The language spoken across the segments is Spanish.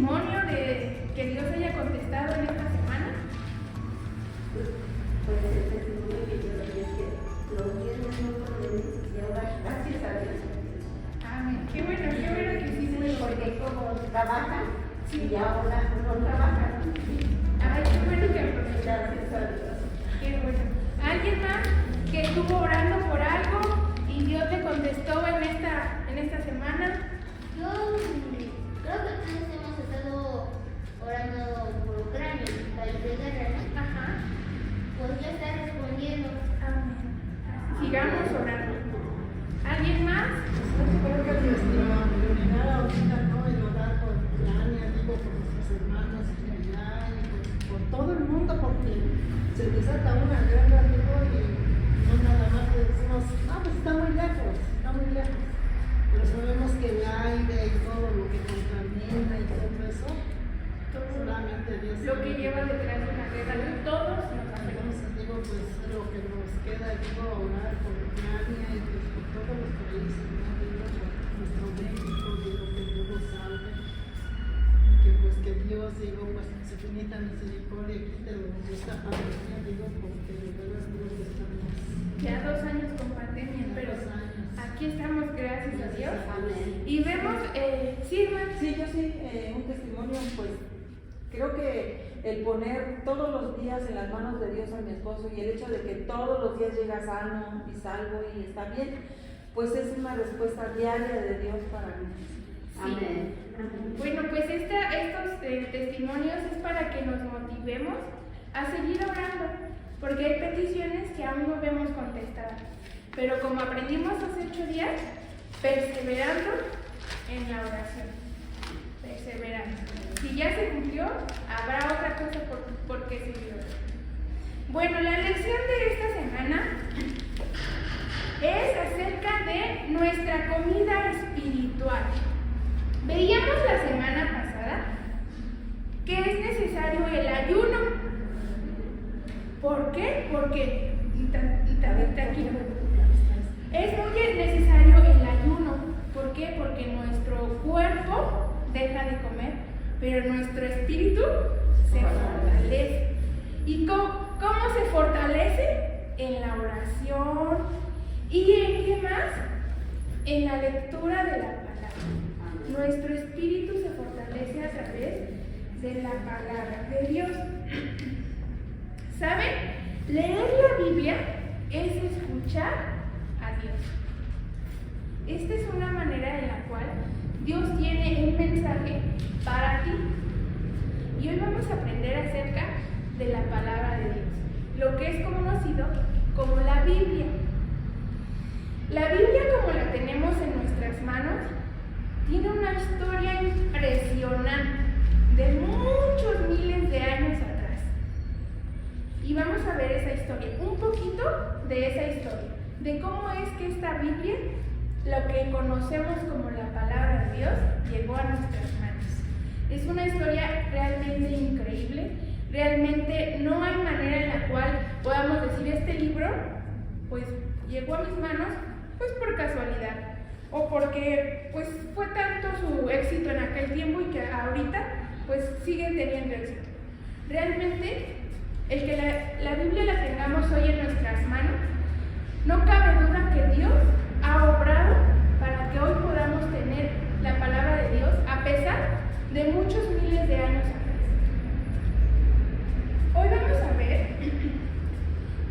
testimonio de que Dios haya contestado en esta semana? Pues el testimonio que yo doy es que los viernes no podemos y ahora gracias a Dios. Amén. Qué bueno que sí se lo Porque como trabajan y ahora no trabajan. Ay, qué bueno que aprovechar. Gracias a Dios. Qué bueno. ¿Alguien más que estuvo orando por algo y Dios le contestó en esta semana? Yo creo que todos hemos estado orando por Ucrania, país de guerra, ¿no? Ajá. Pues ya está respondiendo. Amén. Sigamos orando. ¿Alguien más? Creo que nuestra prioridad ahorita, ¿no? El orar por Ucrania, digo, por nuestros hermanos allá, y pues por todo el mundo, porque se desata una guerra, digo, y no nada más le decimos, pues está muy lejos, pero sabemos que el aire y todo lo que contamina y todo eso, solamente Dios. Lo que lleva detrás de una guerra, todos nos hacemos. Entonces digo, pues lo que nos queda, digo, orar por Ucrania y pues por todos los países, ¿no? Digo, por nuestro México, digo, que Dios los salve y que pues que Dios, digo, pues en su infinita misericordia quite esta pandemia, digo, porque de verdad digo que estamos Ya 2 años con pandemia, pero aquí estamos, gracias a Dios. Y vemos, sí, hermano. Sí, yo sí, un testimonio, pues creo que el poner todos los días en las manos de Dios a mi esposo y el hecho de que todos los días llega sano y salvo y está bien, pues es una respuesta diaria de Dios para mí. Amén. Bueno, pues estos testimonios es para que nos motivemos a seguir orando, porque hay peticiones que aún no vemos contestadas. Pero como aprendimos hace 8 días, perseverando en la oración. Perseverando. Si ya se cumplió, habrá otra cosa por qué seguir orando. Bueno, la lección de esta semana es acerca de nuestra comida espiritual. Veíamos la semana pasada que es necesario el ayuno. ¿Por qué? Porque aquí es muy necesario el ayuno. ¿Por qué? Porque nuestro cuerpo deja de comer, pero nuestro espíritu se fortalece. ¿Y cómo se fortalece? En la oración. ¿Y en qué más? En la lectura de la palabra. Nuestro espíritu se fortalece a través de la palabra de Dios. ¿Saben? Leer la Biblia es escuchar a Dios. Esta es una manera en la cual Dios tiene un mensaje para ti. Y hoy vamos a aprender acerca de la palabra de Dios, lo que es conocido como la Biblia. La Biblia, como la tenemos en nuestras manos, tiene una historia impresionante de muchos miles de años atrás. Y vamos a ver esa historia, un poquito de esa historia, de cómo es que esta Biblia, lo que conocemos como la palabra de Dios, llegó a nuestras manos. Es una historia realmente increíble. Realmente no hay manera en la cual podamos decir este libro, pues llegó a mis manos, pues por casualidad, o porque pues fue tanto su éxito en aquel tiempo y que ahorita pues sigue teniendo éxito. Realmente el que la Biblia la tengamos hoy en nuestras manos, no cabe duda que Dios ha obrado para que hoy podamos tener la palabra de Dios a pesar de muchos miles de años atrás. Hoy vamos a ver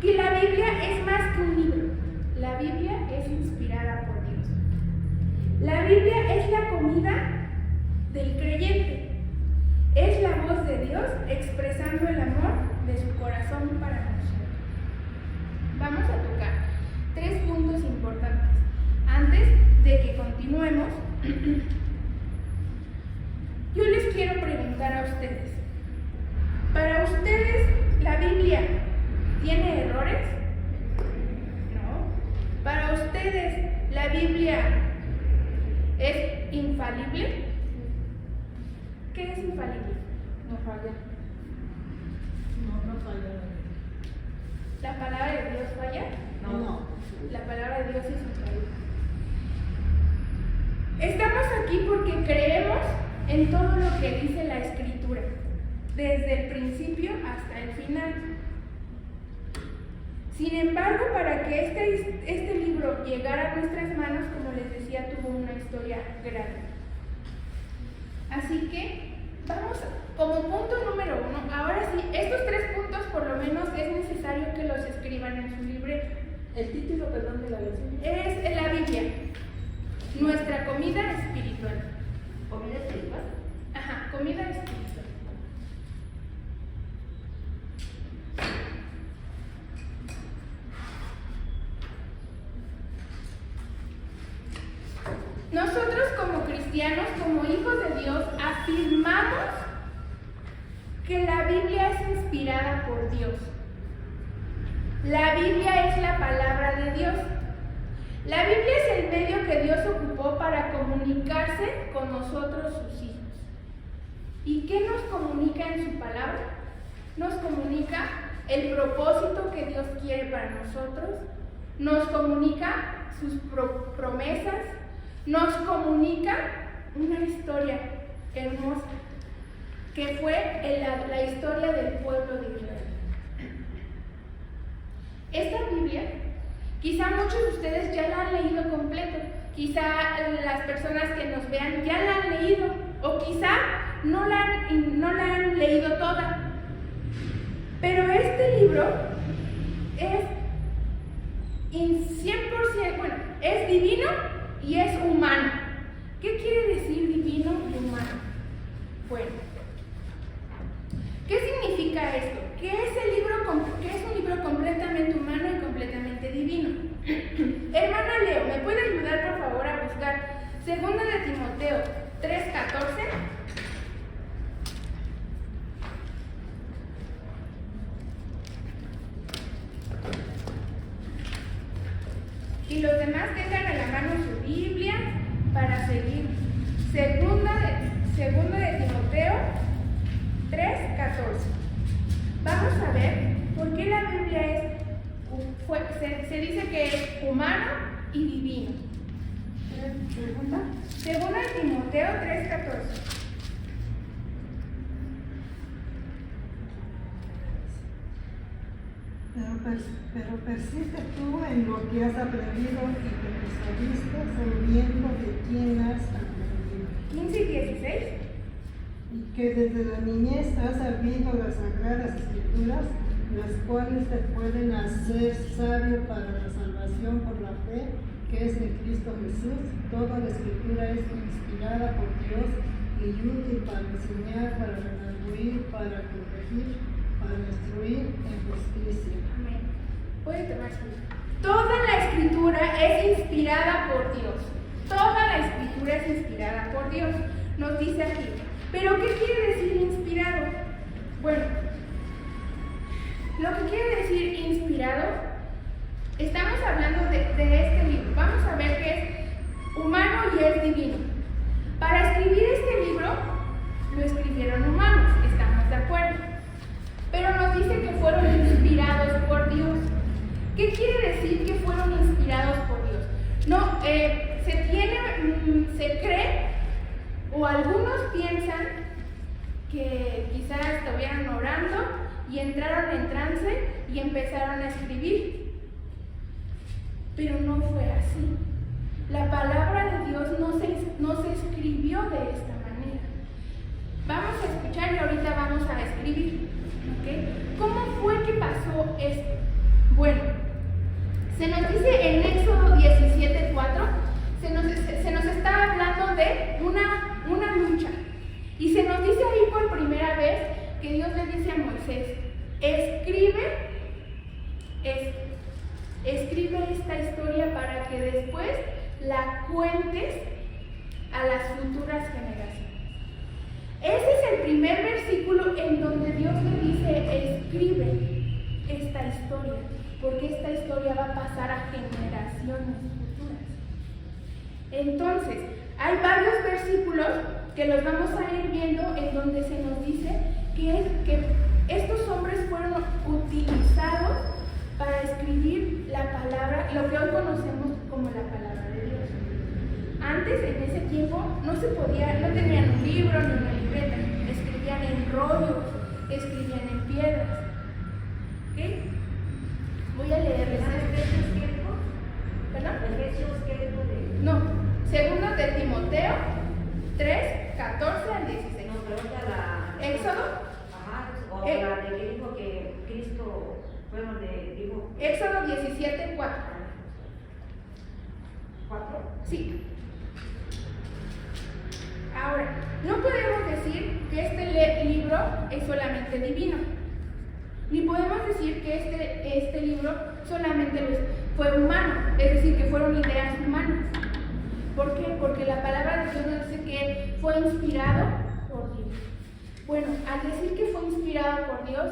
que la Biblia es más que un libro. La Biblia es inspirada por Dios. La Biblia es la comida del creyente. Es la voz de Dios expresando el amor de su corazón para nosotros. Vamos a tocar 3 puntos importantes. Antes de que continuemos, yo les quiero preguntar a ustedes. ¿Para ustedes la Biblia tiene errores? No. ¿Para ustedes la Biblia es infalible? ¿Qué es infalible? No falla. No falla. ¿La palabra de Dios falla? No. La palabra de Dios es infalible. Estamos aquí porque creemos en todo lo que dice la Escritura, desde el principio hasta el final. Sin embargo, para que este libro llegara a nuestras manos, como les decía, tuvo una historia grande. Así que vamos como punto número 1. Ahora sí, estos 3 puntos por lo menos es necesario que los escriban en su libreta. El título, perdón, de la lección Es la Biblia, nuestra comida espiritual. ¿Comida espiritual? Ajá, comida espiritual. Nosotros como cristianos, como hijos de Dios, afirmamos que la Biblia es inspirada por Dios. La Biblia es la palabra de Dios. La Biblia es el medio que Dios ocupó para comunicarse con nosotros, sus hijos. ¿Y qué nos comunica en su palabra? Nos comunica el propósito que Dios quiere para nosotros, nos comunica sus promesas, nos comunica una historia hermosa, que fue la historia del pueblo de Israel. Esta Biblia, quizá muchos de ustedes ya la han leído completo, quizá las personas que nos vean ya la han leído, o quizá no la han leído toda. Pero este libro es 100%, bueno, es divino y es humano. ¿Qué quiere decir divino y humano? Bueno, ¿qué significa esto? Que es un libro completamente humano y completamente divino. Hermana Leo, ¿me puede ayudar por favor a buscar 2 de Timoteo 3:14? Y los demás tengan a la mano su Biblia para seguir. 2 de Timoteo 3:14. Vamos a ver por qué la Biblia se dice que es humano y divino. ¿Pregunta? 2 de Timoteo 3:14. Pero persiste tú en lo que has aprendido y que tus oíste sabiendo de quién has aprendido. 15 y 16. Y que desde la niñez has sabido las sagradas escrituras, las cuales te pueden hacer sabio para la salvación por la fe que es en Cristo Jesús. Toda la escritura es inspirada por Dios y útil para enseñar, para redarguir, para corregir, para instruir en justicia. Amén. Puede tomar su Biblia. Toda la escritura es inspirada por Dios. Toda la escritura es inspirada por Dios. Nos dice aquí. ¿Pero qué quiere decir inspirado? Bueno, lo que quiere decir inspirado, estamos hablando de este libro. Vamos a ver que es humano y es divino. Para escribir este libro, lo escribieron humanos, estamos de acuerdo. Pero nos dice que fueron inspirados por Dios. ¿Qué quiere decir que fueron inspirados por Dios? No, se cree, o algunos piensan que quizás estuvieran orando y entraron en trance y empezaron a escribir. Pero no fue así. La palabra de Dios no se escribió de esta manera. Vamos a escuchar y ahorita vamos a escribir. ¿Okay? ¿Cómo fue que pasó esto? Bueno, se nos dice en Éxodo 17:4, se nos está hablando de una lucha. Y se nos dice ahí por primera vez que Dios le dice a Moisés, escribe esta historia para que después la cuentes a las futuras generaciones. Ese es el primer versículo en donde Dios le dice, escribe esta historia, porque esta historia va a pasar a generaciones futuras. Entonces, hay varios versículos que los vamos a ir viendo en donde se nos dice que estos hombres fueron utilizados para escribir la palabra, lo que hoy conocemos como la palabra de Dios. Antes, en ese tiempo, no tenían un libro ni una libreta, escribían en rollos, escribían en piedras. ¿Ok? Voy a leerles esto. ¿Perdón? No, segundo de Timoteo 3, 14 al 16. Nos pregunta la... Éxodo. Ajá, o la de que dijo que Cristo fue donde dijo... Éxodo 17, 4. ¿4? Sí. Ahora, no podemos decir que este libro es solamente divino, ni podemos decir que este libro solamente fue humano, es decir, que fueron ideas humanas. ¿Por qué? Porque la palabra de Dios nos dice que fue inspirado por Dios. Bueno, al decir que fue inspirado por Dios,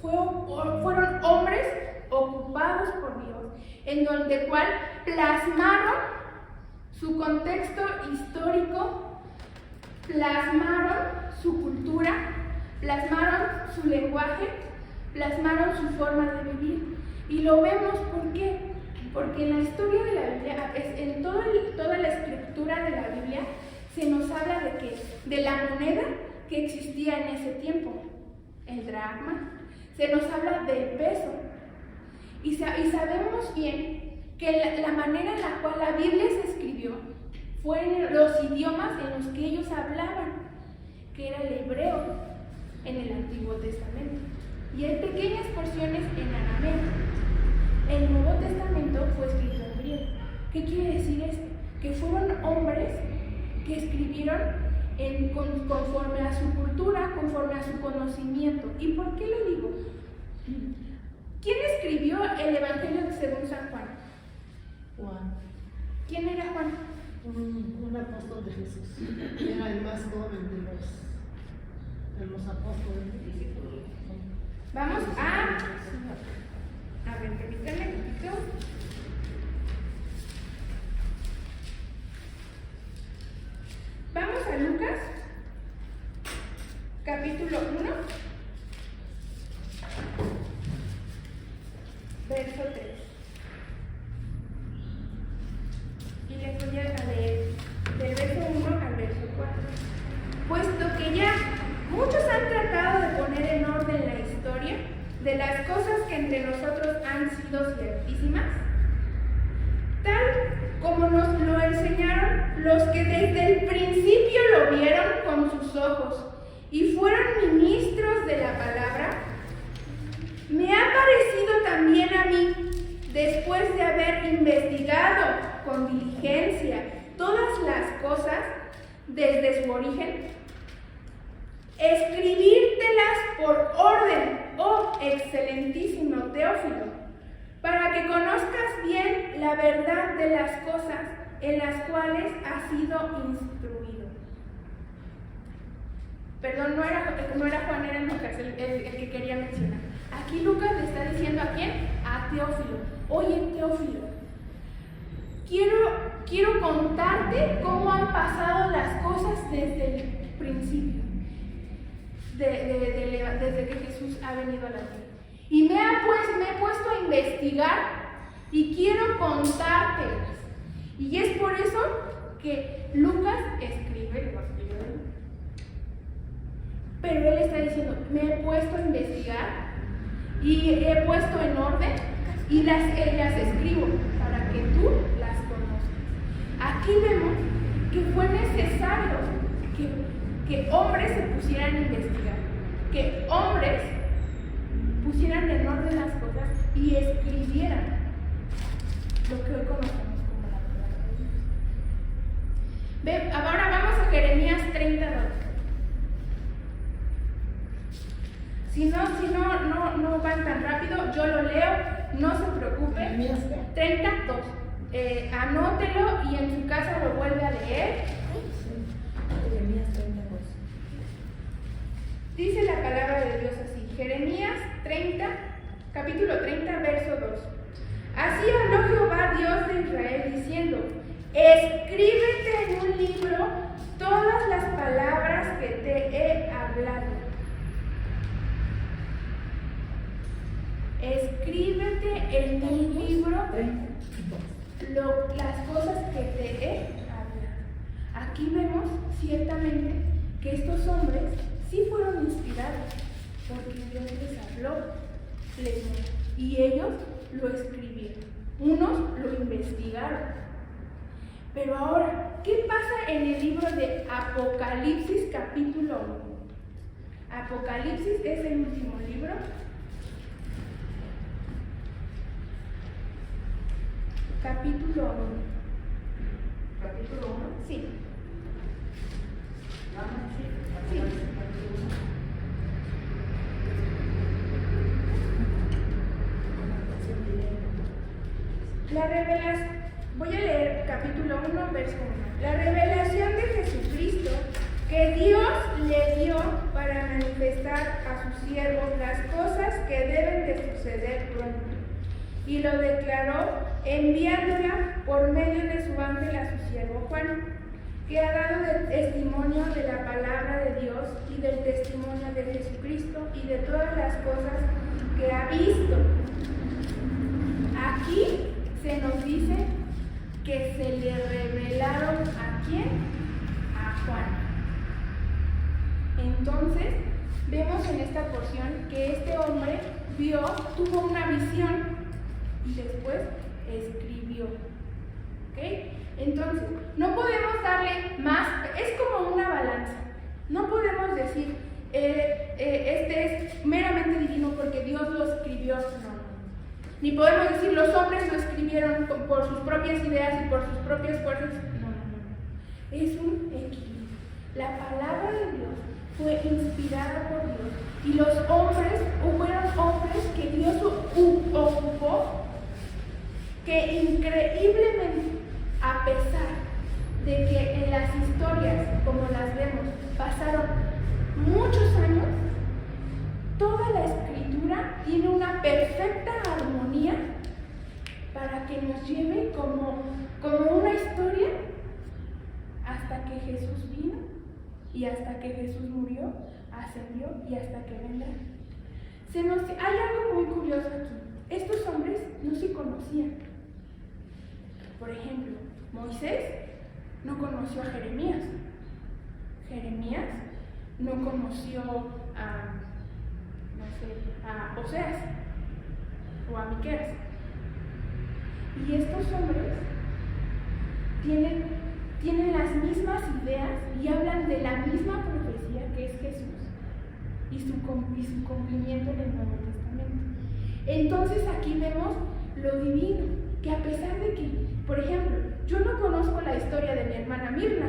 fueron hombres ocupados por Dios, en donde cual plasmaron su contexto histórico, plasmaron su cultura, plasmaron su lenguaje, plasmaron su forma de vivir. Y lo vemos, ¿por qué? Porque en la historia de la Biblia, en toda la estructura de la Biblia, se nos habla de la moneda que existía en ese tiempo, el dracma, se nos habla del peso. Y sabemos bien que la manera en la cual la Biblia se escribió fue en los idiomas en los que ellos hablaban, que era el hebreo en el Antiguo Testamento. Y hay pequeñas porciones en arameo. El Nuevo Testamento fue escrito en griego. ¿Qué quiere decir esto? Que fueron hombres que escribieron conforme a su cultura, conforme a su conocimiento. ¿Y por qué lo digo? ¿Quién escribió el Evangelio según San Juan? Juan, ¿Quién era Juan? un apóstol de Jesús, era el más joven de los apóstoles. Vamos a ver, permítanme un poquito. Vamos a Lucas, capítulo 1, verso 3. Y les voy a leer del verso 1 al verso 4. Puesto que ya muchos han tratado de poner en orden la historia de las cosas que entre nosotros han sido ciertísimas, tal como nos lo enseñaron los que desde el principio lo vieron con sus ojos y fueron ministros de la palabra, me ha parecido también a mí, después de haber investigado con diligencia todas las cosas desde su origen, escribírtelas por orden, oh excelentísimo Teófilo, para que conozcas bien la verdad de las cosas en las cuales has sido instruido. Perdón, no era Juan, era Lucas el que quería mencionar. Aquí Lucas le está diciendo ¿a quién? A Teófilo. Oye, Teófilo, quiero contarte cómo han pasado las cosas desde el principio, desde que Jesús ha venido a la tierra. Y me he puesto a investigar y quiero contártelas. Y es por eso que Lucas escribe, pero él está diciendo, me he puesto a investigar y he puesto en orden y las escribo para que tú las conozcas. Aquí vemos que fue necesario que hombres se pusieran a investigar, que hombres pusieran en orden las cosas y escribieran lo que hoy conocemos como la palabra de Dios. Ahora vamos a Jeremías 32. Si no van tan rápido, yo lo leo, no se preocupe. Jeremías 32. Anótelo y en su casa lo vuelve a leer. Jeremías 32. Dice la palabra de Dios así, Jeremías 30, capítulo 30, verso 2. Así habló Jehová Dios de Israel diciendo, escríbete en un libro todas las palabras que te he hablado. Escríbete en un libro las cosas que te he hablado. aquí vemos ciertamente que estos hombres sí fueron inspirados, porque Dios les habló, y ellos lo escribieron. Unos lo investigaron. Pero ahora, ¿qué pasa en el libro de Apocalipsis capítulo 1? Apocalipsis es el último libro. Capítulo 1. Capítulo 1. Sí. Sí. La revelación, voy a leer capítulo 1, verso 1. La revelación de Jesucristo que Dios le dio para manifestar a sus siervos las cosas que deben de suceder pronto. Y lo declaró enviándola por medio de su ángel a su siervo Juan, que ha dado testimonio de la palabra de Dios y del testimonio de Jesucristo y de todas las cosas que ha visto. Aquí se nos dice que se le revelaron ¿a quién? A Juan. Entonces, vemos en esta porción que este hombre tuvo una visión y después escribió. ¿Ok? Entonces, no podemos darle más, es como una balanza. No podemos decir, este es meramente divino porque Dios lo escribió. No. Ni podemos decir, los hombres lo escribieron por sus propias ideas y por sus propias fuerzas. No. Es un equilibrio. La palabra de Dios fue inspirada por Dios y los hombres, fueron hombres que Dios ocupó, que increíblemente, a pesar de que en las historias, como las vemos, pasaron muchos años, toda la escritura tiene una perfecta armonía para que nos lleve como una historia hasta que Jesús vino y hasta que Jesús murió, ascendió y hasta que vendrá. Hay algo muy curioso aquí. Estos hombres no se conocían. Por ejemplo, Moisés no conoció a Jeremías. Jeremías no conoció a Oseas o a Miqueas. Y estos hombres tienen las mismas ideas y hablan de la misma profecía que es Jesús y su cumplimiento en el Nuevo Testamento. Entonces aquí vemos lo divino, que a pesar de que, por ejemplo, yo no conozco la historia de mi hermana Mirna,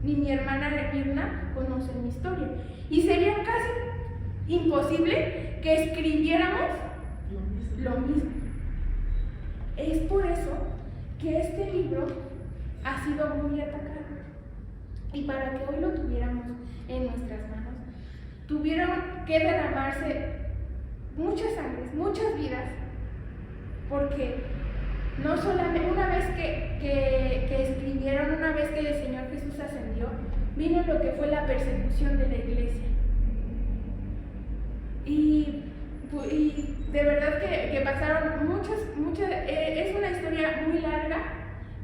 ni mi hermana Mirna conoce mi historia, y sería casi imposible que escribiéramos lo mismo. Es por eso que este libro ha sido muy atacado. Y para que hoy lo tuviéramos en nuestras manos, tuvieron que derramarse muchas sangres, muchas vidas, porque no solamente una vez que escribieron, una vez que el Señor Jesús ascendió, vino lo que fue la persecución de la iglesia. Y de verdad que pasaron muchas, es una historia muy larga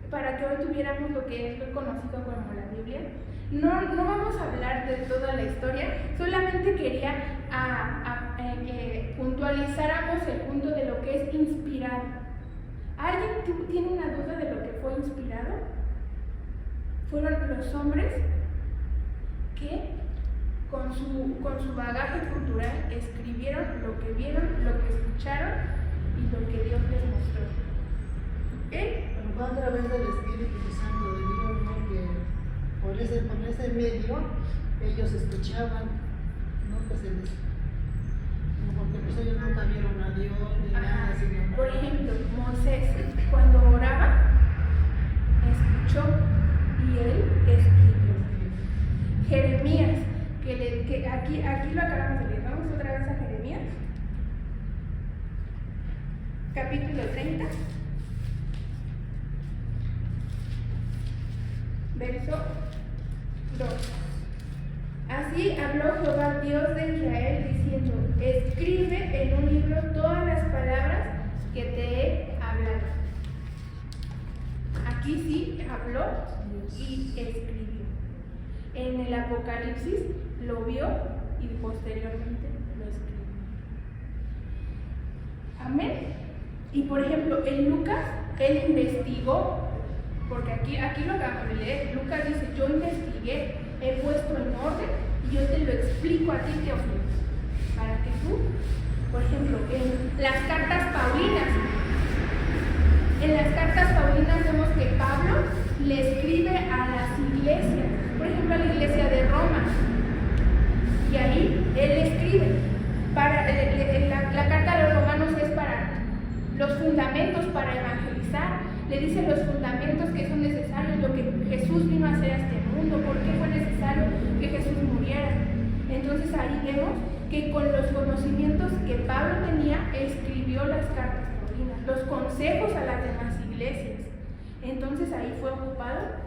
para que hoy tuviéramos lo que es conocido como la Biblia. No vamos a hablar de toda la historia, solamente quería que puntualizáramos el punto de lo que es inspirado. ¿Alguien tiene una duda de lo que fue inspirado? Fueron los hombres que con su bagaje cultural escribieron lo que vieron, lo que escucharon y lo que Dios les mostró. ¿Ok? Pero fue a través del Espíritu Santo de Dios, ¿no? Que por ese medio ellos escuchaban, ¿no? Porque pues ellos nunca vieron a Dios ni nada, sino... Por ejemplo, Moisés, cuando oraba, escuchó y él escribió. Jeremías, que aquí lo acabamos de leer. Vamos otra vez a Jeremías, capítulo 30, verso 2. Así habló Jehová Dios de Israel diciendo: escribe en un libro todas las palabras que te he hablado. Aquí sí habló y escribió. en el Apocalipsis lo vio y posteriormente lo escribió. Amén. Y por ejemplo, en Lucas, él investigó, porque aquí lo acabamos de leer. Lucas dice: yo investigué, he puesto en orden y yo te lo explico a ti, Teófilo, para que tú, por ejemplo, en las cartas paulinas, vemos que Pablo le escribe a las iglesias, por ejemplo a la iglesia de Roma, y ahí él escribe, la carta a los romanos es para los fundamentos para evangelizar, le dice los fundamentos que son necesarios, lo que Jesús vino a hacer a este mundo, por qué fue necesario que Jesús muriera. Entonces ahí vemos que con los conocimientos que Pablo tenía, escribió las cartas paulinas, los consejos a las demás iglesias. Entonces ahí fue ocupado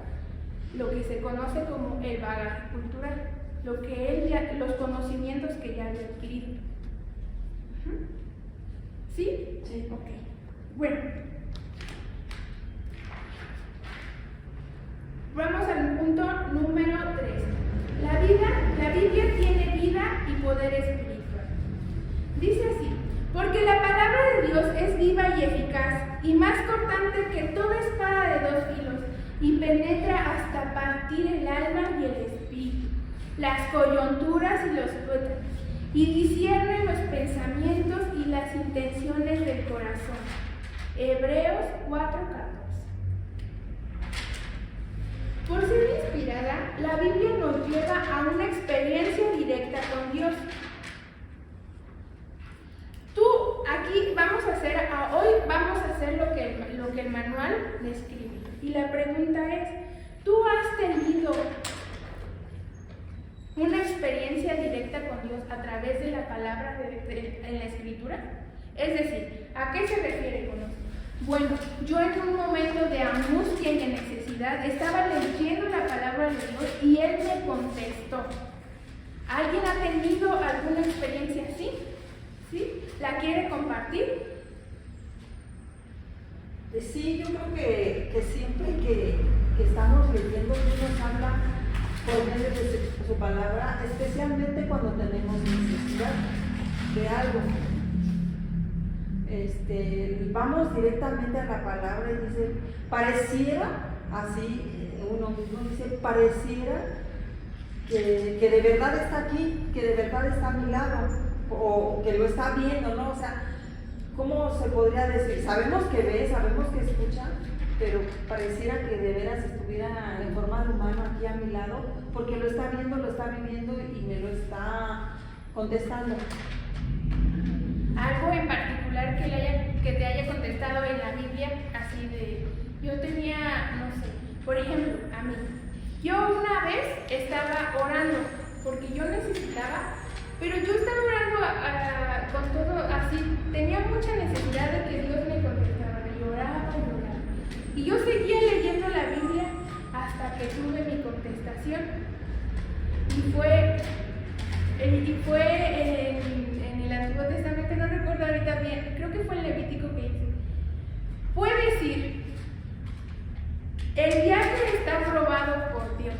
lo que se conoce como el bagaje cultural, los conocimientos que ya había adquirido. ¿Sí? Sí. Ok. Bueno. Vamos al punto número 3. La Biblia tiene vida y poder espiritual. Dice así: porque la palabra de Dios es viva y eficaz, y más cortante que toda espada de 2 filos, y penetra hasta partir el alma y el espíritu, las coyunturas y los tuétanos, y discierne los pensamientos y las intenciones del corazón. Hebreos 4:14. Por ser inspirada, la Biblia nos lleva a una experiencia directa con Dios. Hoy vamos a hacer lo que el manual describe. Y la pregunta es: ¿tú has tenido una experiencia directa con Dios a través de la palabra en la Escritura? Es decir, ¿a qué se refiere con esto? Bueno, yo en un momento de angustia y de necesidad estaba leyendo la palabra de Dios y Él me contestó. ¿Alguien ha tenido alguna experiencia así? ¿Sí? ¿La quiere compartir? Sí, yo creo que siempre que estamos leyendo, Dios nos habla por medio de su palabra, especialmente cuando tenemos necesidad de algo. Vamos directamente a la palabra y dice, pareciera, así uno mismo dice, pareciera que de verdad está aquí, que de verdad está a mi lado, o que lo está viendo, ¿no? O sea, ¿cómo se podría decir? Sabemos que ve, sabemos que escucha, pero pareciera que de veras estuviera en forma de humano aquí a mi lado, porque lo está viendo, lo está viviendo y me lo está contestando. Algo en particular que te haya contestado en la Biblia, así de, yo tenía, no sé, por ejemplo, a mí, yo una vez estaba orando, porque yo necesitaba, pero yo estaba orando con todo así, tenía mucha necesidad de que Dios me contestara, y oraba, y yo seguía leyendo la Biblia hasta que tuve mi contestación, y fue en el Antiguo Testamento, no recuerdo ahorita bien, creo que fue en Levítico que dice, puedes ir, el viaje está aprobado por Dios.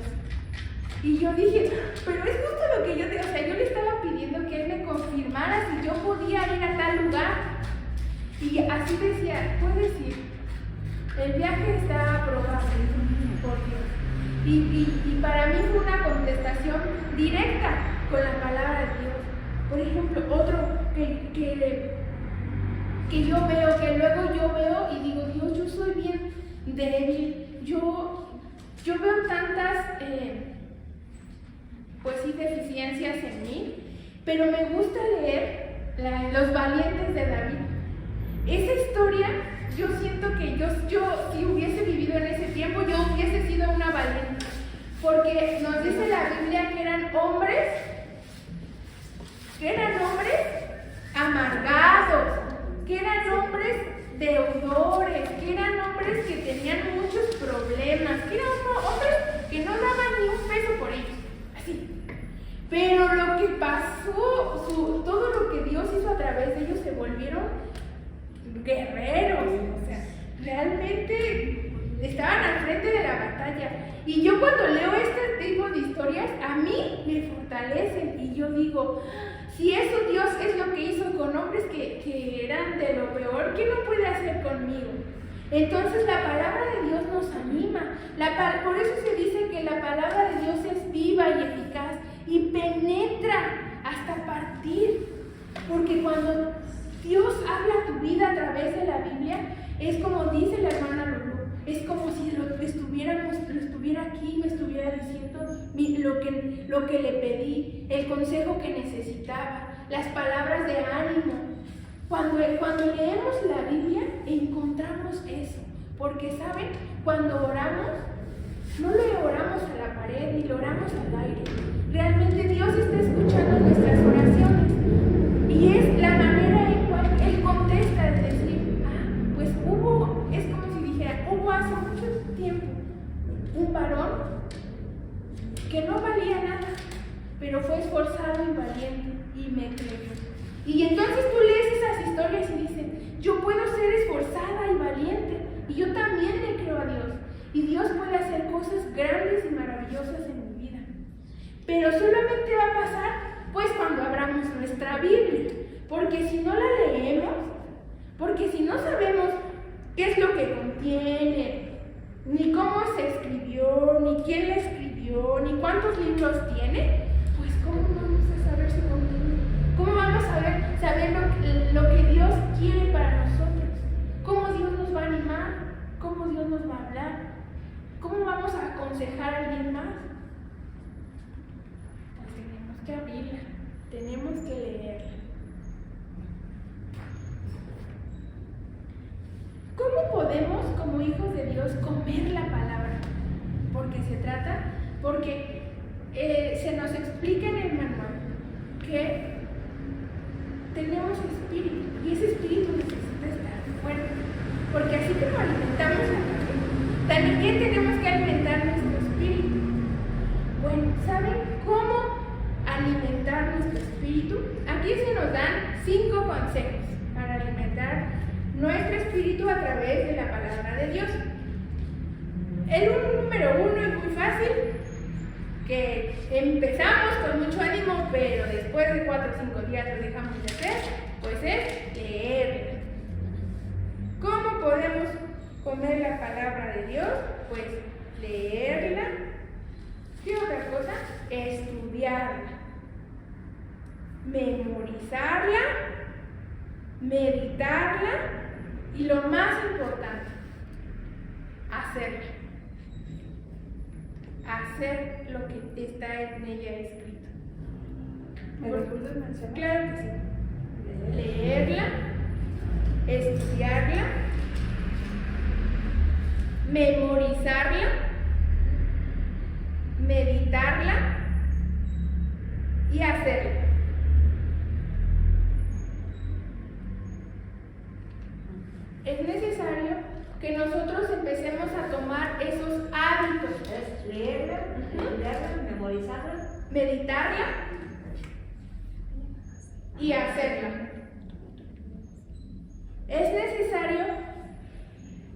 Y yo dije, pero es justo lo que yo te, o sea, yo le estaba pidiendo que Él me confirmara si yo podía ir a tal lugar. Y así decía, puedes ir, el viaje está aprobado por Dios. Y para mí fue una contestación directa con la palabra de Dios. Por ejemplo, otro que yo veo, que luego yo veo y digo, Dios, yo soy bien débil, yo veo tantas, pues sí, deficiencias en mí, pero me gusta leer Los Valientes de David. Esa historia, yo siento que yo si hubiese vivido en ese tiempo, yo hubiese sido una valiente, porque nos dice la Biblia que eran hombres amargados, que eran hombres deudores, que eran hombres que tenían muchos problemas, que eran hombres que no daban ni un peso por ellos, así. Pero lo que pasó, todo lo que Dios hizo a través de ellos, se volvieron guerreros, o sea, realmente estaban al frente de la batalla. Y yo cuando leo este tipo de historias, fortalecen. Y yo digo, si eso Dios es lo que hizo con hombres que eran de lo peor, ¿qué no puede hacer conmigo? Entonces la palabra de Dios nos anima. Por eso se dice que la palabra de Dios es viva y eficaz y penetra hasta partir. Porque cuando Dios habla a tu vida a través de la Biblia, es como dice la hermana Lulú, es como si lo estuviera aquí, me estuviera diciendo lo que le pedí, el consejo que necesitaba, las palabras de ánimo. Cuando leemos la Biblia encontramos eso, porque ¿saben? Cuando oramos, no le oramos a la pared ni le oramos al aire. Realmente Dios está escuchando nuestras oraciones y es la manera en cual Él contesta, es decir, pues es como si dijera, hubo hace mucho tiempo un varón que no valía nada, pero fue esforzado y valiente y me creyó. Y entonces tú lees esas historias y dices, yo puedo ser esforzada y valiente, y yo también le creo a Dios, y Dios puede hacer cosas grandes y maravillosas en mi vida. Pero solamente va a pasar pues cuando abramos nuestra Biblia, porque si no la leemos, porque si no sabemos qué es lo que contiene, ni cómo se escribió, ni quién la escribió, ni cuántos libros tiene, pues ¿cómo vamos a saber su contenido? ¿Cómo vamos a saber lo que Dios quiere para nosotros? ¿Cómo Dios nos va a animar? ¿Cómo Dios nos va a hablar? ¿Cómo vamos a aconsejar a alguien más? Pues tenemos que abrirla, tenemos que leerla. ¿Cómo podemos, como hijos de Dios, comer la palabra? Porque se nos explica en el manual que tenemos espíritu y ese espíritu necesita estar fuerte, porque así como alimentamos la carne, también tenemos que alimentar nuestro espíritu. Bueno, ¿saben cómo alimentar nuestro espíritu? Aquí se nos dan 5 consejos para alimentar nuestro espíritu a través de la palabra de Dios. El número 1 es muy fácil, que empezamos con mucho ánimo, pero después de 4 o 5 días lo dejamos de hacer, pues es leerla. ¿Cómo podemos comer la palabra de Dios? Pues leerla. ¿Qué otra cosa? Estudiarla, memorizarla, meditarla y lo más importante, hacerla. Hacer lo que está en ella escrito. ¿Me lo puedes mencionar? Claro que sí. Leerla, estudiarla, memorizarla, meditarla y hacerla. Es necesario que nosotros empecemos a tomar esos hábitos. Es leerla, estudiarla, memorizarla, Meditarla y hacerla. Es necesario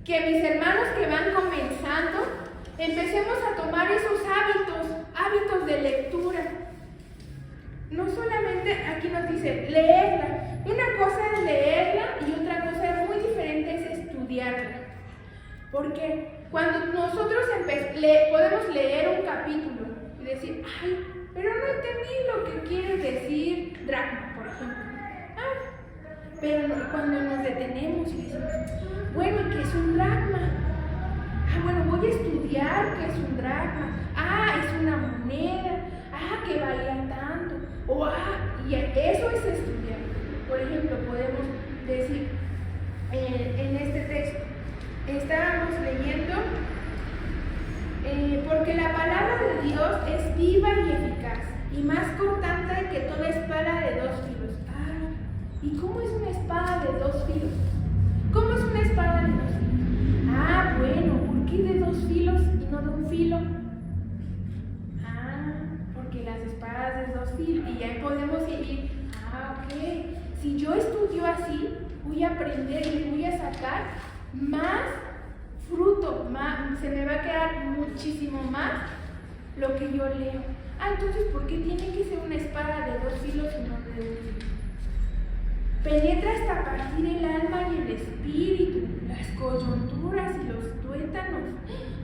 que mis hermanos que van comenzando empecemos a tomar esos hábitos de lectura. No solamente aquí nos dice leerla. Una cosa es leerla y otra cosa muy diferente es estudiarla. Porque cuando nosotros podemos leer un capítulo y decir, ay, pero no entendí lo que quiere decir dracma, por ejemplo. Pero cuando nos detenemos y decimos, bueno, ¿y qué es un dracma? Bueno, voy a estudiar qué es un dracma. Es una moneda. Que valía tanto. Y eso es estudiar. Por ejemplo, podemos decir en este texto, estábamos leyendo, porque la palabra de Dios es viva y eficaz, y más cortante que toda espada de 2 filos. ¿Y cómo es una espada de 2 filos? ¿Cómo es una espada de 2 filos? Bueno, ¿por qué de 2 filos y no de 1 filo? Porque las espadas de 2 filos, y ya podemos ir, ok, si yo estudio así, voy a aprender y voy a sacar más fruto, se me va a quedar muchísimo más lo que yo leo. Entonces, ¿por qué tiene que ser una espada de 2 filos y no de un filo? Penetra hasta partir el alma y el espíritu, las coyunturas y los tuétanos.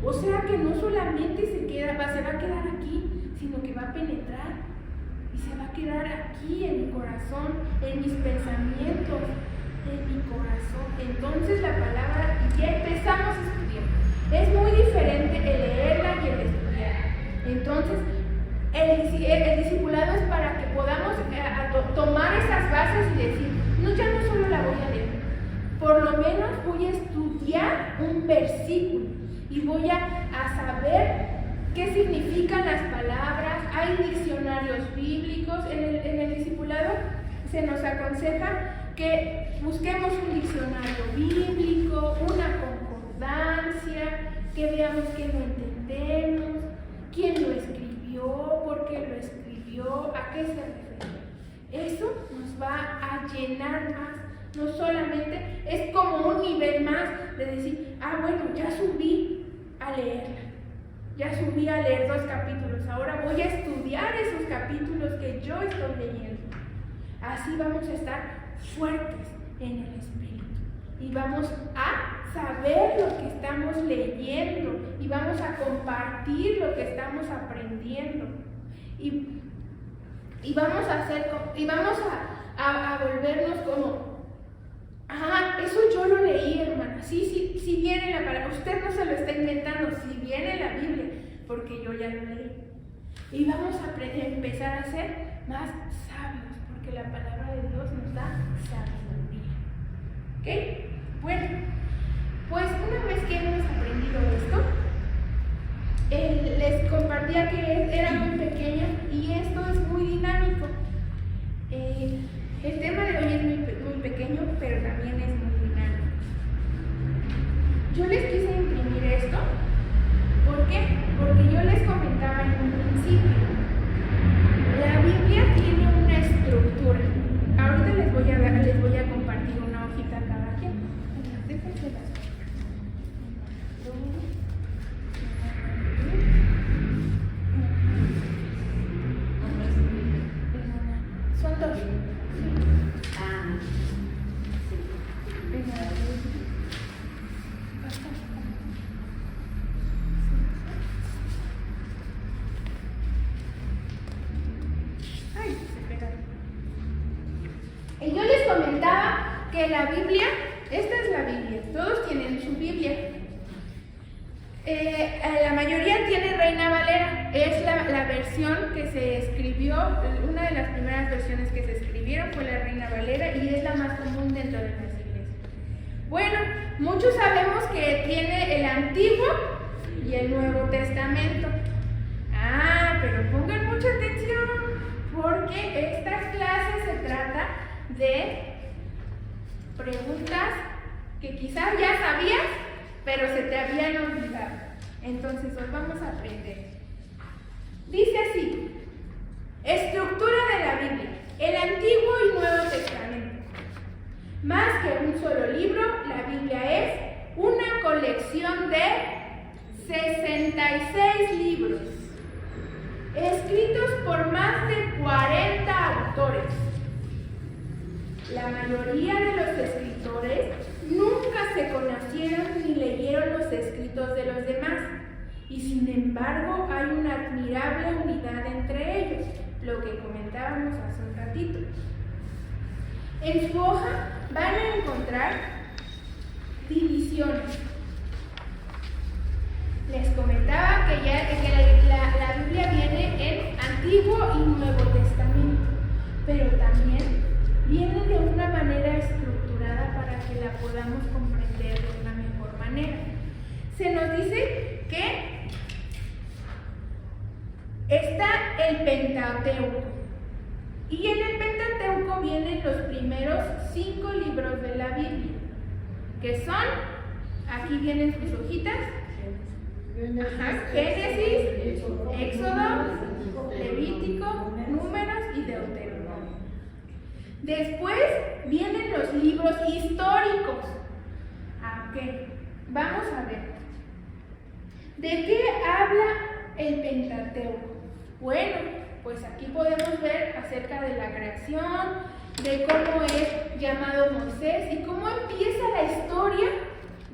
O sea que no solamente se va a quedar aquí, sino que va a penetrar y se va a quedar aquí en mi corazón, en mis pensamientos, en mi corazón. Entonces la palabra, y ya empezamos a estudiar. Es muy diferente el leerla y el estudiar. Entonces, el discipulado es para que podamos tomar esas bases y decir, no, ya no solo la voy a leer, por lo menos voy a estudiar un versículo y voy a saber qué significan las palabras. Hay diccionarios bíblicos. En el discipulado se nos aconseja que busquemos un diccionario bíblico, una concordancia, que veamos que lo entendemos, quién lo escribió, por qué lo escribió, a qué se refiere. Eso nos va a llenar más. No solamente es como un nivel más de decir, bueno, ya subí a leerla, ya subí a leer 2 capítulos, ahora voy a estudiar esos capítulos que yo estoy leyendo. Así vamos a estar fuertes en el espíritu y vamos a saber lo que estamos leyendo y vamos a compartir lo que estamos aprendiendo y vamos a hacer y vamos a volvernos como, eso yo lo leí, hermana. Sí viene la palabra, usted no se lo está inventando, si viene la Biblia, porque yo ya lo leí. Y vamos a empezar a ser más sabios, porque la palabra de Dios nos da sabiduría. ¿Ok? Bueno, pues una vez que hemos aprendido esto, les compartía que era muy pequeña y esto es muy dinámico. El tema de hoy es muy pequeño, pero también es muy dinámico. Yo les quise imprimir esto. ¿Por qué? Porque yo les comentaba en un principio, la Biblia tiene una estructura. Ahorita les voy a compartir una hojita a cada quien. Son 2. Y yo les comentaba que la Biblia, esta es la Biblia, todos tienen su Biblia. La mayoría tiene Reina Valera, es la versión que se escribió, una de las primeras versiones que se escribieron fue la Reina Valera y es la más común dentro de las iglesias. Bueno, muchos sabemos que tiene el Antiguo y el Nuevo Testamento. Pero pongan mucha atención, porque estas clases se trata de preguntas que quizás ya sabías, pero se te habían olvidado. Entonces hoy vamos a aprender. Dice así: estructura de la Biblia, el Antiguo y Nuevo Testamento. Más que un solo libro, la Biblia es una colección de 66 libros, escritos por más de 40 autores. La mayoría de los escritores nunca se conocieron ni leyeron los escritos de los demás, y sin embargo hay una admirable unidad entre ellos, lo que comentábamos hace un ratito. En su hoja van a encontrar divisiones. Les comentaba que la Biblia viene en Antiguo y Nuevo Testamento, pero también viene de una manera estructurada para que la podamos comprender de una mejor manera. Se nos dice que está el Pentateuco, y en el Pentateuco vienen los primeros 5 libros de la Biblia, que son, aquí vienen sus hojitas, Génesis, Éxodo, Levítico, Números y Deuteronomio. Después vienen los libros históricos. Ok, vamos a ver. ¿De qué habla el Pentateuco? Bueno, pues aquí podemos ver acerca de la creación, de cómo es llamado Moisés y cómo empieza la historia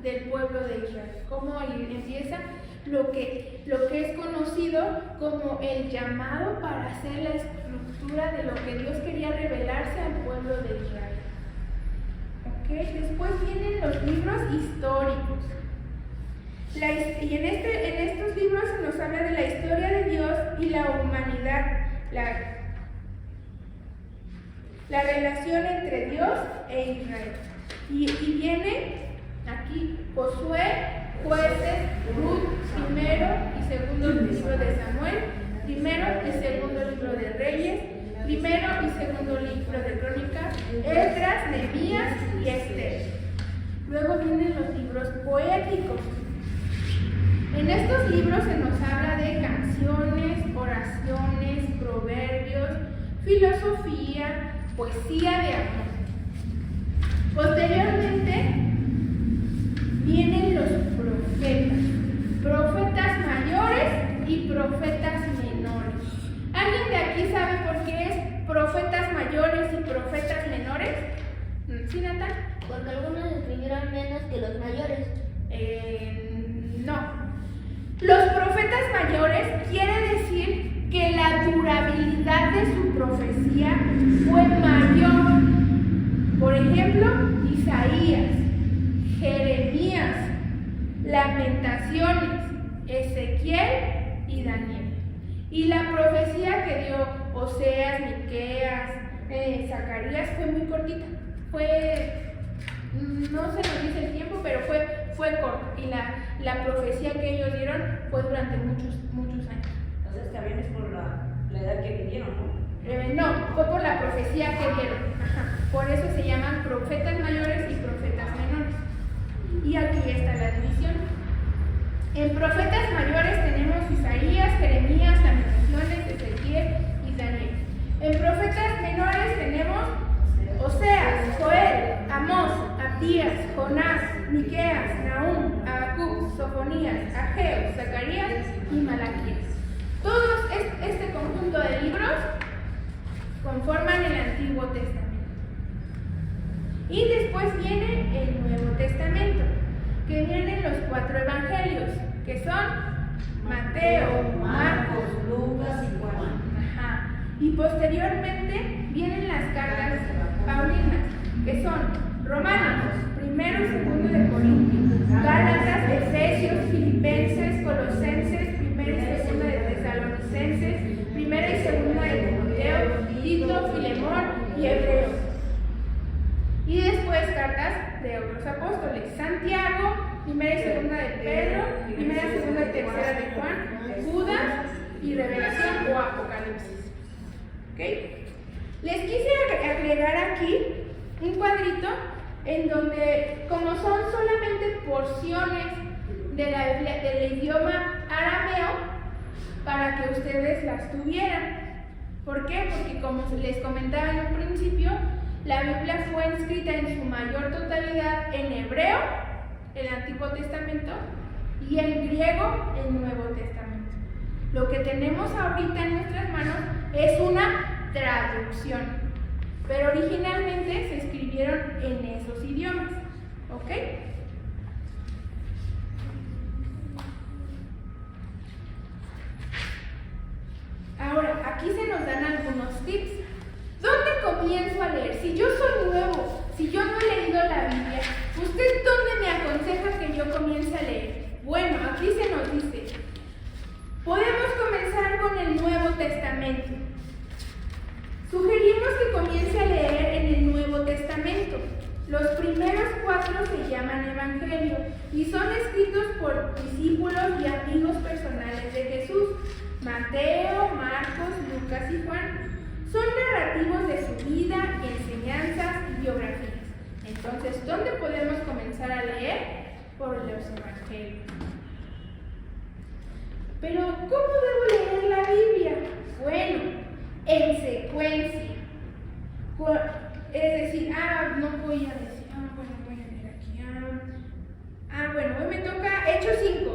del pueblo de Israel, cómo empieza lo que es conocido como el llamado para hacer la estructura de lo que Dios quería revelarse al pueblo de Israel. ¿Okay? Después vienen los libros históricos. Y en estos libros se nos habla de la historia de Dios y la humanidad, la relación entre Dios e Israel. Y viene aquí Josué, Jueces, Ruth, primero y segundo libro de Samuel, primero y segundo libro de Reyes, primero y segundo libro de Crónicas, Esdras, Nehemías y Esther. Luego vienen los libros poéticos. En estos libros se nos habla de canciones, oraciones, proverbios, filosofía, poesía de amor. Posteriormente vienen los profetas mayores y profetas menores. ¿Alguien de aquí sabe por qué es profetas mayores y profetas menores? ¿Sí, Natal? Porque algunos escribieron menos que los mayores. No. Los profetas mayores quiere decir que la durabilidad de su profecía fue mayor. Por ejemplo, Isaías, Jeremías, Lamentaciones, Ezequiel y Daniel. Y la profecía que dio Oseas, Miqueas, Zacarías fue muy cortita. No se nos dice el tiempo, pero fue corta. Y la profecía que ellos dieron fue durante muchos años. Entonces también es por la edad que vivieron, ¿no? No, fue por la profecía que dieron. Ajá. Por eso se llaman profetas mayores y profetas menores. Y aquí está la división. En profetas mayores tenemos Isaías, Jeremías, Lamentaciones, Ezequiel y Daniel. En profetas menores tenemos Oseas, Joel, Amós, Abdías, Jonás, Miqueas, Nahum, Habacuc, Sofonías, Ageo, Zacarías y Malaquías. Todos este conjunto de libros conforman el Antiguo Testamento. Y después viene el Nuevo Testamento, que vienen los 4 evangelios, que son Mateo, Marcos, Lucas y Juan. Ajá. Y posteriormente vienen las cartas paulinas, que son Romanos, primero y segundo de Corintios, Gálatas, Efesios, Filipenses, Colosenses, primero y segundo de Tesalonicenses, primero y segundo de Timoteo, Tito, Filemón y Hebreos. Y después cartas de otros apóstoles, Santiago, primera y segunda de Pedro, primera y segunda y tercera de Juan, Judas y Revelación o Apocalipsis. ¿Okay? Les quise agregar aquí un cuadrito en donde, como son solamente porciones de la Biblia, del idioma arameo, para que ustedes las tuvieran. ¿Por qué? Porque como les comentaba en un principio, la Biblia fue escrita en su mayor totalidad en hebreo, el Antiguo Testamento, y en griego, el Nuevo Testamento. Lo que tenemos ahorita en nuestras manos es una traducción, pero originalmente se escribieron en esos idiomas. ¿Ok? Ahora, aquí se nos dan algunos tips. ¿Dónde comienzo a leer? Si yo soy nuevo, si yo no he leído la Biblia, ¿usted dónde me aconseja que yo comience a leer? Bueno, aquí se nos dice, podemos comenzar con el Nuevo Testamento. Sugerimos que comience a leer en el Nuevo Testamento. Los primeros 4 se llaman Evangelio y son escritos por discípulos y amigos personales de Jesús: Mateo, Marcos, Lucas y Juan. Son narrativos de su vida, enseñanzas y biografías. Entonces, ¿dónde podemos comenzar a leer? Por los Evangelios. Pero, ¿cómo debo leer la Biblia? Bueno, en secuencia. Es decir, no voy a decir, voy a leer aquí. Bueno, hoy me toca Hechos 5.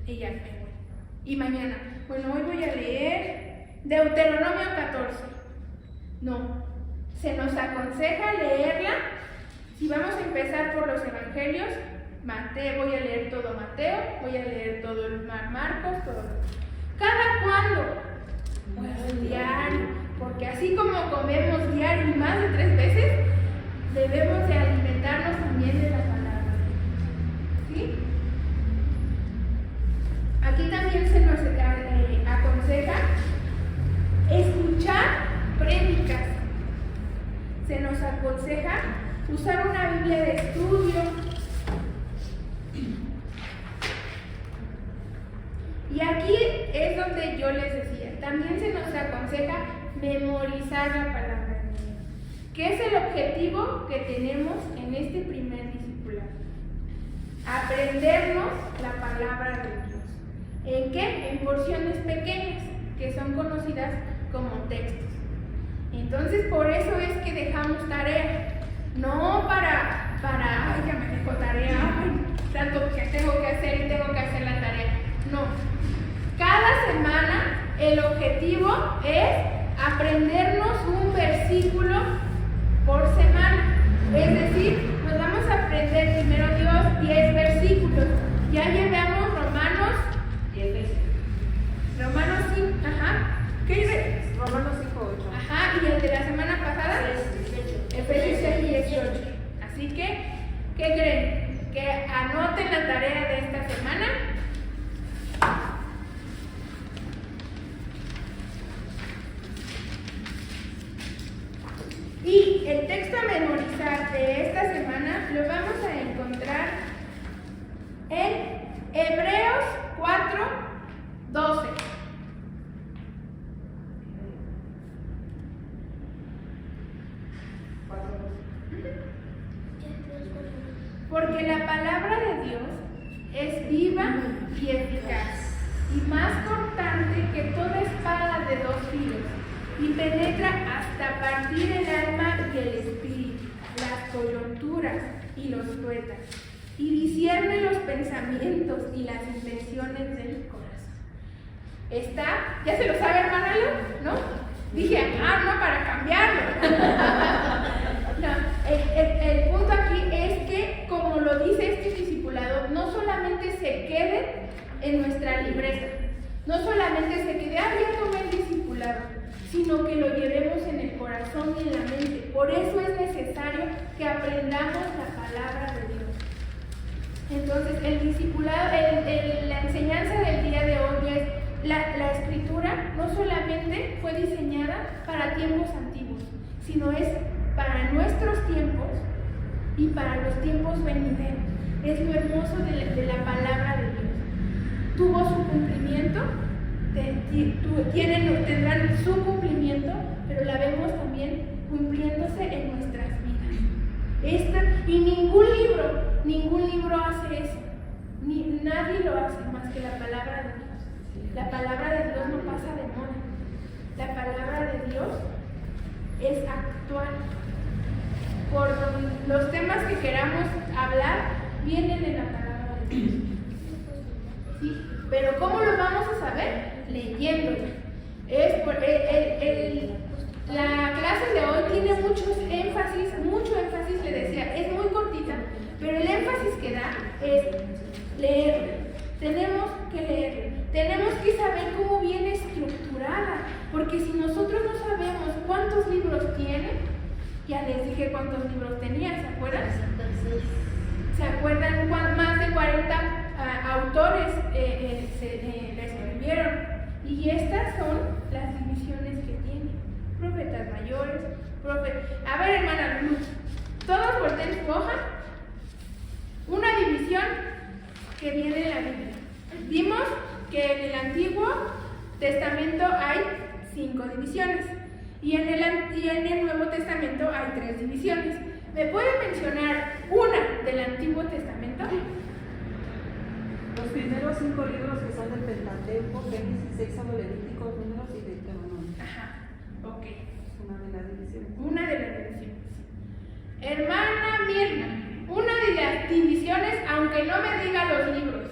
Y ya, y mañana Bueno, hoy voy a leer Deuteronomio 14. No, se nos aconseja leerla. Si vamos a empezar por los evangelios, Mateo, voy a leer todo Mateo, voy a leer todo el Marcos, todo. ¿Cada cuándo? Pues diario, porque así como comemos diario y más de 3 veces, debemos de alimentarnos también de la palabra. ¿Sí? Aquí también se nos aconseja escuchar prédicas. Se nos aconseja usar una Biblia de estudio. Y aquí es donde yo les decía, también se nos aconseja memorizar la palabra de Dios, que es el objetivo que tenemos en este primer discipulado. Aprendernos la palabra de Dios. ¿En qué? En porciones pequeñas, que son conocidas como textos. Entonces, por eso es que dejamos tarea. No para, ay, ya me dejó tarea, ay, tanto que tengo que hacer y tengo que hacer la tarea. No. Cada semana el objetivo es aprendernos un versículo por semana. Es decir, nos vamos a aprender primero Dios 10 versículos. Ya llevamos Romanos 5, ajá. ¿Qué dice? Romanos 5:8. Ajá, y el de la semana pasada, Efesios 6:18. Así que, ¿qué creen? Que anoten la tarea de esta semana. Y el texto a memorizar de esta semana lo vamos a encontrar en Hebreos 4:12. Porque la palabra de Dios es viva y eficaz, y más cortante que toda espada de 2 filos, y penetra hasta partir el alma y el espíritu, las coyunturas y los tuétanos, y discierne los pensamientos y las intenciones del corazón. ¿Está? ¿Ya se lo sabe, hermana Lu? ¿No? Dije, no, para cambiarlo. No, el punto aquí es que, como lo dice este discipulado, no solamente se quede en nuestra libreta, no solamente se quede, ya tomé el discipulado, sino que lo llevemos en el corazón y en la mente. Por eso es necesario que aprendamos la palabra de Dios. Entonces, el discipulado, la enseñanza del día de hoy es la escritura no solamente fue diseñada para tiempos antiguos, sino es para nuestros tiempos y para los tiempos venideros. Es lo hermoso de la palabra de Dios. Tuvo su cumplimiento, tendrán su cumplimiento, pero la vemos también cumpliéndose en nuestras vidas. Y ningún libro hace eso. Nadie lo hace más que la palabra de Dios. La palabra de Dios no pasa de moda. La palabra de Dios es actual. Por los temas que queramos hablar vienen en la palabra de Dios. ¿Sí? Pero ¿cómo lo vamos a saber? Leyéndola. La clase de hoy tiene mucho énfasis, le decía, es muy cortita, pero el énfasis que da es leerla. Tenemos que leerla. Tenemos que saber cómo viene estructurada, porque si nosotros no sabemos cuántos libros tiene, ya les dije cuántos libros tenía, ¿se acuerdan? ¿Se acuerdan más de 40 autores la escribieron? Y estas son las divisiones que tiene. Profetas mayores, A ver, hermana Luz, todos volteen su hoja. Una división que viene en la Biblia. Vimos que en el Antiguo Testamento hay 5 divisiones y en el Nuevo Testamento hay 3 divisiones. ¿Me puede mencionar una del Antiguo Testamento? Los primeros 5 libros que son del Pentateuco, Génesis, Éxodo, Levítico, Números y Deuteronomio. Ajá, ok. Es una de las divisiones. Una de las divisiones. Hermana Mirna, una de las divisiones, aunque no me diga los libros.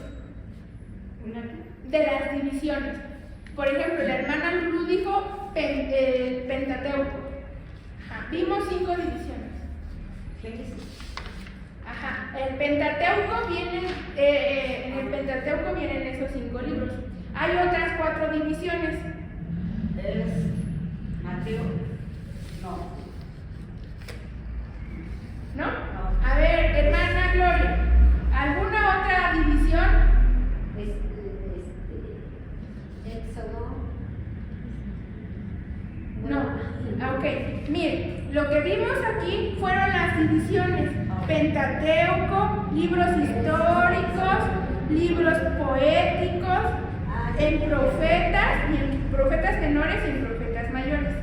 ¿Una? De las divisiones. Por ejemplo, la hermana Lulu dijo el Pentateuco. Ajá, vimos 5 divisiones. Ajá, el Pentateuco viene, en el Pentateuco vienen esos 5 libros. Hay otras 4 divisiones. Es Mateo. ¿No? A ver, hermana Gloria, ¿alguna otra división? Éxodo. No. Ok, miren, lo que vimos aquí fueron las divisiones: Pentateuco, libros históricos, libros poéticos, en profetas, y en profetas menores y en profetas mayores.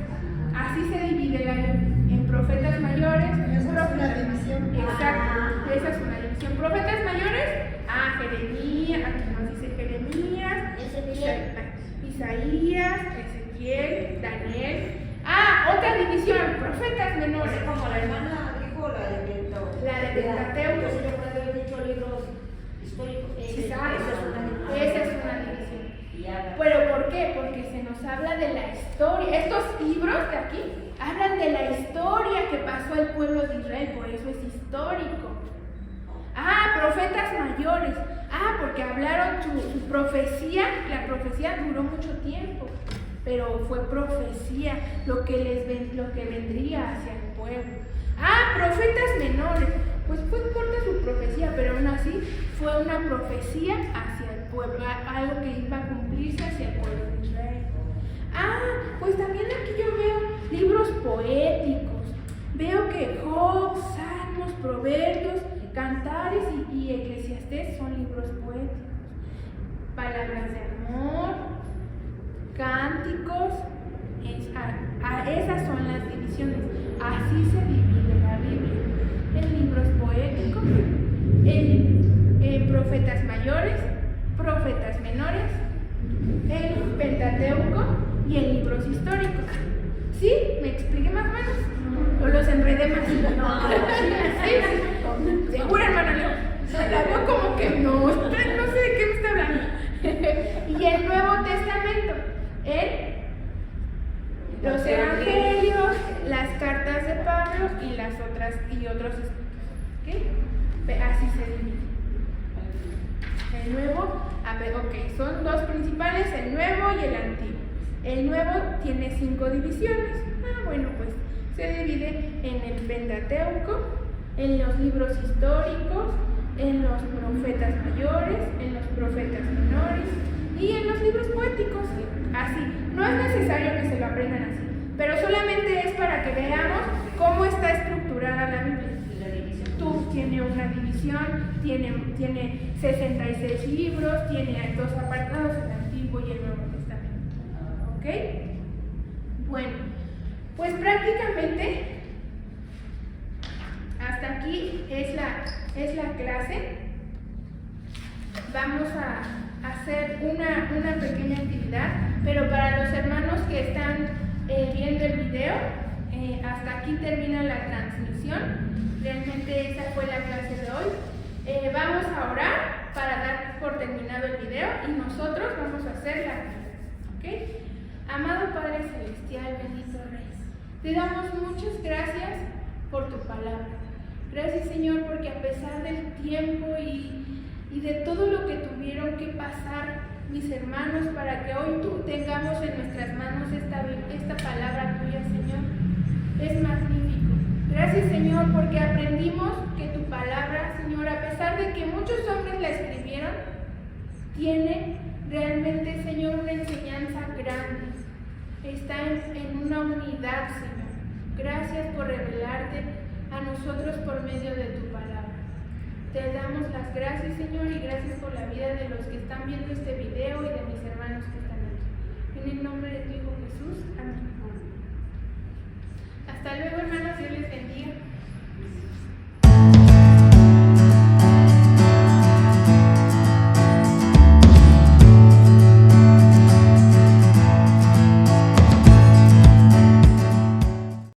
Así se divide la Biblia, en profetas mayores. Esa es una división. Exacto, esa es una división. Profetas mayores, Jeremías, aquí nos dice Jeremías, Isaías, Ezequiel, Daniel. Otra división, profetas menores. Es como la hermana dijo la de Pentateuco. La de Pentateuco. Entonces yo puedo haber dicho libros históricos. Exacto, esa es una división. Ya. ¿Pero por qué? Porque se nos habla de la historia. Estos libros de aquí hablan de la historia que pasó al pueblo de Israel, por eso es histórico. Profetas mayores. Porque hablaron su profecía. La profecía duró mucho tiempo, pero fue profecía lo que vendría hacia el pueblo. Profetas menores. Pues fue corta su profecía, pero aún así fue una profecía hacia el pueblo, algo que iba a cumplirse hacia el pueblo de Israel. Pues también aquí yo veo libros poéticos. Veo que Job, Salmos, Proverbios, Cantares y Eclesiastés son libros poéticos. Palabras de amor, cánticos, esas son las divisiones. Así se divide la Biblia. En libros poéticos, en profetas mayores, profetas menores, en Pentateuco y en libros históricos. ¿Sí? ¿Me expliqué más o menos? ¿O los enredé más? Sí. ¿Segura, hermana Leo? La veo como que no sé de qué me está hablando. Y el Nuevo Testamento, los evangelios, las cartas de Pablo y otros escritos. ¿Ok? Así se divide. El Nuevo, son 2 principales, el Nuevo y el Antiguo. El Nuevo tiene 5 divisiones. Pues se divide en el Pentateuco, en los libros históricos, en los profetas mayores, en los profetas menores y en los libros poéticos. Así, no es necesario que se lo aprendan así, pero solamente es para que veamos cómo está estructurada la Biblia. Tiene una división, tiene 66 libros, tiene 2 apartados, el Antiguo y el Nuevo Testamento. ¿Ok? Bueno, pues prácticamente hasta aquí es la clase. Vamos a hacer una pequeña actividad, pero para los hermanos que están viendo el video, hasta aquí termina la transmisión. Realmente esa fue la clase de hoy. Vamos a orar para dar por terminado el video y nosotros vamos a hacer la actividad. ¿Ok? Amado Padre Celestial, bendito Rey, te damos muchas gracias por tu palabra. Gracias, Señor, porque a pesar del tiempo y de todo lo que tuvieron que pasar mis hermanos para que hoy tú tengamos en nuestras manos esta palabra tuya, Señor, es magnífico. Gracias, Señor, porque aprendimos que tu palabra, Señor, a pesar de que muchos hombres la escribieron, tiene realmente, Señor, una enseñanza grande. Está en una unidad, Señor. Gracias por revelarte a nosotros por medio de tu palabra. Te damos las gracias, Señor, y gracias por la vida de los que están viendo este video y de mis hermanos que están aquí. En el nombre de tu Hijo Jesús. Amén. Hasta luego, hermanos.